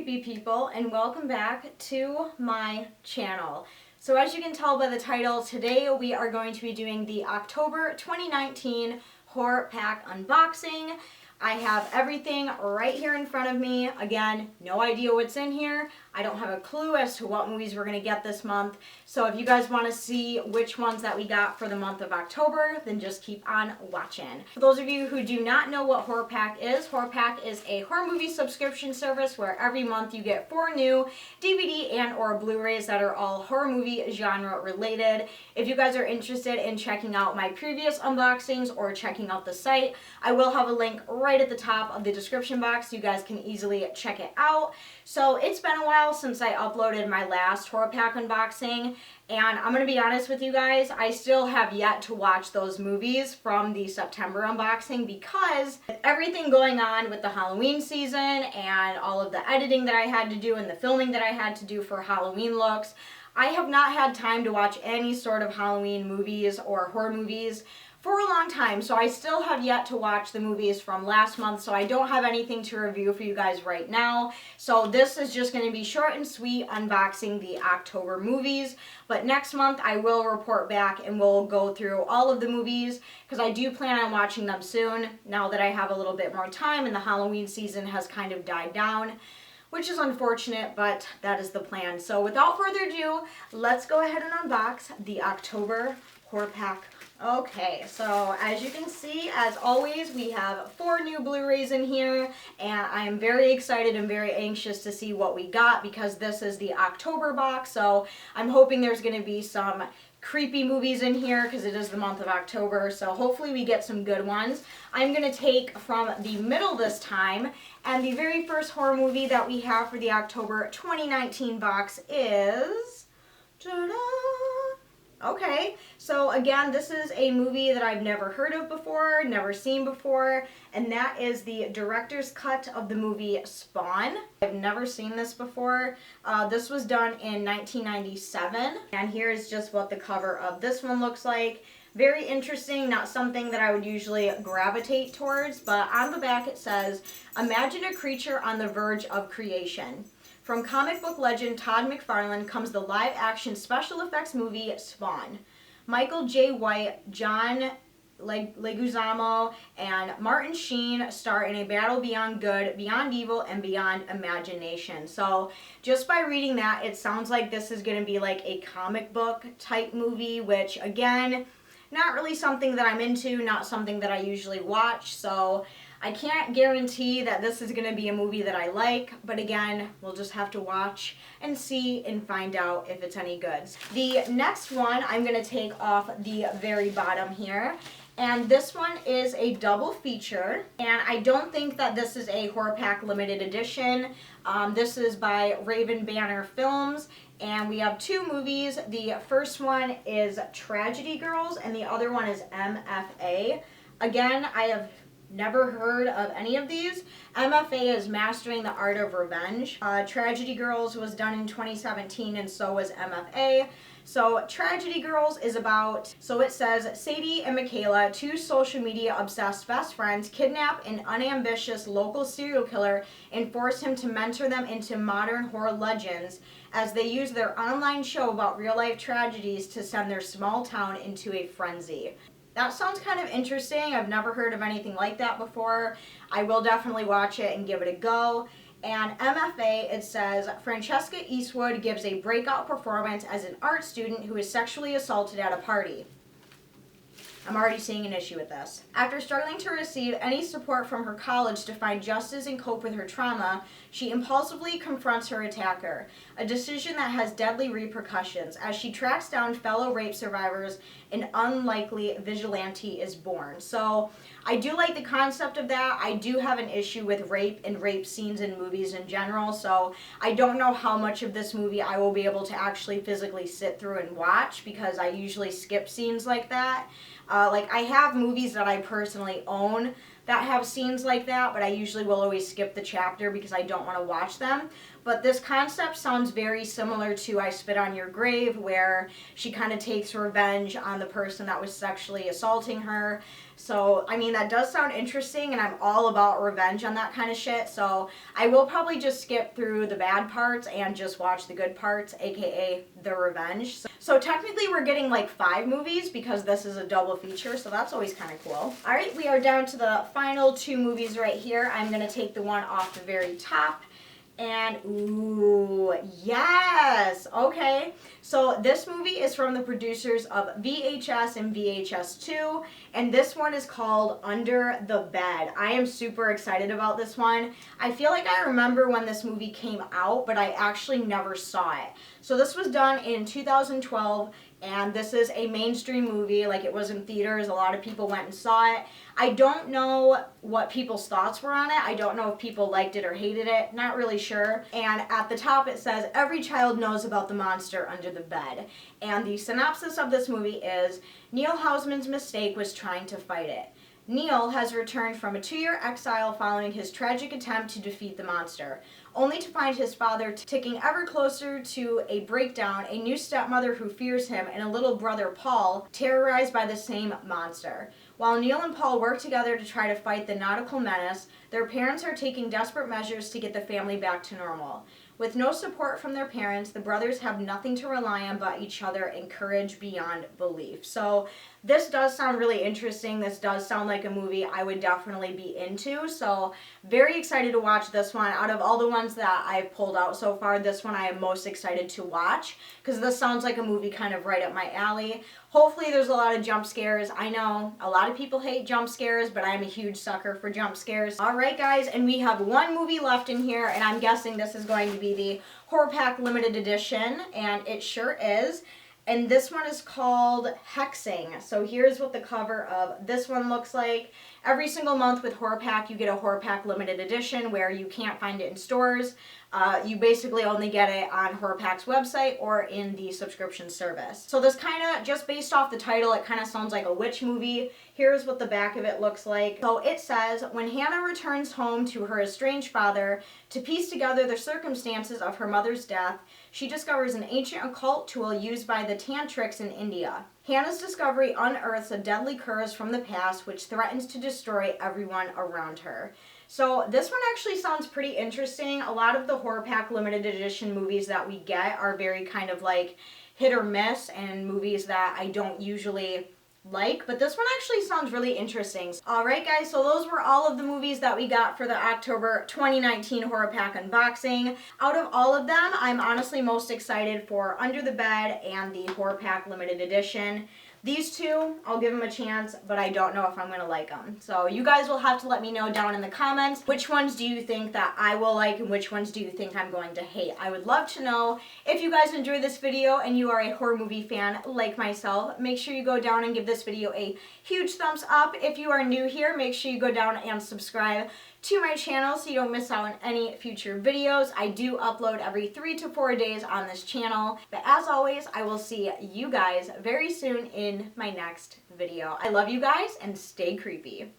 creepy people, and welcome back to my channel. So as you can tell by the title, today we are going to be doing the October 2019 horror pack unboxing. I have everything right here in front of me. Again, no idea what's in here. I don't have a clue as to what movies we're going to get this month. So if you guys want to see which ones that we got for the month of October, then just keep on watching. For those of you who do not know what Horror Pack is a horror movie subscription service where every month you get 4 new DVD and or Blu-rays that are all horror movie genre related. If you guys are interested in checking out my previous unboxings or checking out the site, I will have a link right at the top of the description box so you guys can easily check it out. So it's been a while since I uploaded my last horror pack unboxing, and I'm going to be honest with you guys, I still have yet to watch those movies from the September unboxing because with everything going on with the Halloween season and all of the editing that I had to do and the filming that I had to do for Halloween looks, I have not had time to watch any sort of Halloween movies or horror movies for a long time, so I still have yet to watch the movies from last month, so I don't have anything to review for you guys right now. So this is just going to be short and sweet unboxing the October movies, but next month I will report back and we'll go through all of the movies because I do plan on watching them soon now that I have a little bit more time and the Halloween season has kind of died down, which is unfortunate, but that is the plan. So without further ado, let's go ahead and unbox the October horror pack. Okay, so as you can see, as always, we have 4 new Blu-rays in here, and I am very excited and very anxious to see what we got because this is the October box, so I'm hoping there's going to be some creepy movies in here because it is the month of October, so hopefully we get some good ones. I'm going to take from the middle this time, and the very first horror movie that we have for the October 2019 box is... Ta-da! Okay, so again, this is a movie that I've never heard of before, never seen before, and that is the director's cut of the movie Spawn. I've never seen this before. This was done in 1997, and here's just what the cover of this one looks like. Very interesting, not something that I would usually gravitate towards, but on the back it says, "Imagine a creature on the verge of creation. From comic book legend Todd McFarlane comes the live-action special effects movie Spawn. Michael J. White, John Leguizamo, and Martin Sheen star in a battle beyond good, beyond evil, and beyond imagination." So just by reading that, it sounds like this is going to be like a comic book type movie, which again, not really something that I'm into, not something that I usually watch, so I can't guarantee that this is going to be a movie that I like, but again, we'll just have to watch and see and find out if it's any good. The next one I'm going to take off the very bottom here, and this one is a double feature, and I don't think that this is a horror pack limited edition. This is by Raven Banner Films, and we have 2 movies. The first one is Tragedy Girls, and the other one is MFA. Again, I have never heard of any of these. MFA is Mastering the Art of Revenge. Tragedy Girls was done in 2017 and so was MFA. So Tragedy Girls is about, so it says, Sadie and Michaela, 2 social media obsessed best friends, kidnap an unambitious local serial killer and force him to mentor them into modern horror legends as they use their online show about real life tragedies to send their small town into a frenzy. That sounds kind of interesting. I've never heard of anything like that before. I will definitely watch it and give it a go. And MFA, it says, Francesca Eastwood gives a breakout performance as an art student who is sexually assaulted at a party. I'm already seeing an issue with this. After struggling to receive any support from her college to find justice and cope with her trauma, she impulsively confronts her attacker, a decision that has deadly repercussions. As she tracks down fellow rape survivors, an unlikely vigilante is born. So I do like the concept of that. I do have an issue with rape and rape scenes in movies in general, so I don't know how much of this movie I will be able to actually physically sit through and watch because I usually skip scenes like that. Like I have movies that I personally own that have scenes like that, but I usually will always skip the chapter because I don't want to watch them. but this concept sounds very similar to I Spit on Your Grave, where she kind of takes revenge on the person that was sexually assaulting her. So, I mean, that does sound interesting, and I'm all about revenge on that kind of shit. So, I will probably just skip through the bad parts and just watch the good parts, aka the revenge. So technically we're getting like 5 movies because this is a double feature, so that's always kind of cool. Alright, we are down to the final 2 movies right here. I'm going to take the one off the very top. And, ooh, yes! Okay, so this movie is from the producers of VHS and VHS 2, and this one is called Under the Bed. I am super excited about this one. I feel like I remember when this movie came out, but I actually never saw it. So this was done in 2012, and this is a mainstream movie. Like, it was in theaters. A lot of people went and saw it. I don't know what people's thoughts were on it. I don't know if people liked it or hated it. Not really sure. And at the top it says, every child knows about the monster under the bed. And the synopsis of this movie is, Neil Hausman's mistake was trying to fight it. Neil has returned from a 2-year exile following his tragic attempt to defeat the monster, only to find his father ticking ever closer to a breakdown, a new stepmother who fears him, and a little brother, Paul, terrorized by the same monster. While Neil and Paul work together to try to fight the nautical menace, their parents are taking desperate measures to get the family back to normal. With no support from their parents, the brothers have nothing to rely on but each other and courage beyond belief. So this does sound really interesting. This does sound like a movie I would definitely be into. So very excited to watch this one. Out of all the ones that I've pulled out so far, this one I am most excited to watch because this sounds like a movie kind of right up my alley. Hopefully there's a lot of jump scares. I know a lot of people hate jump scares, but I'm a huge sucker for jump scares. Alright guys, and we have one movie left in here, and I'm guessing this is going to be the Horror Pack Limited Edition, and it sure is. And this one is called Hexane. So here's what the cover of this one looks like. Every single month with Horror Pack, you get a Horror Pack Limited Edition where you can't find it in stores. You basically only get it on Horror Pack's website or in the subscription service. So this kind of, just based off the title, it kind of sounds like a witch movie. Here's what the back of it looks like. So it says, when Hannah returns home to her estranged father to piece together the circumstances of her mother's death, she discovers an ancient occult tool used by the tantrics in India. Hannah's discovery unearths a deadly curse from the past which threatens to destroy everyone around her. So this one actually sounds pretty interesting. A lot of the Horror Pack Limited Edition movies that we get are very kind of like hit or miss, and movies that I don't usually like, but this one actually sounds really interesting. Alright guys, so those were all of the movies that we got for the October 2019 Horror Pack unboxing. Out of all of them, I'm honestly most excited for Under the Bed and the Horror Pack Limited Edition. These two, I'll give them a chance, but I don't know if I'm going to like them. So you guys will have to let me know down in the comments, which ones do you think that I will like and which ones do you think I'm going to hate. I would love to know. If you guys enjoyed this video and you are a horror movie fan like myself, make sure you go down and give this video a huge thumbs up. If you are new here, make sure you go down and subscribe to my channel so you don't miss out on any future videos. I do upload every 3 to 4 days on this channel. But as always, I will see you guys very soon in my next video. I love you guys and stay creepy.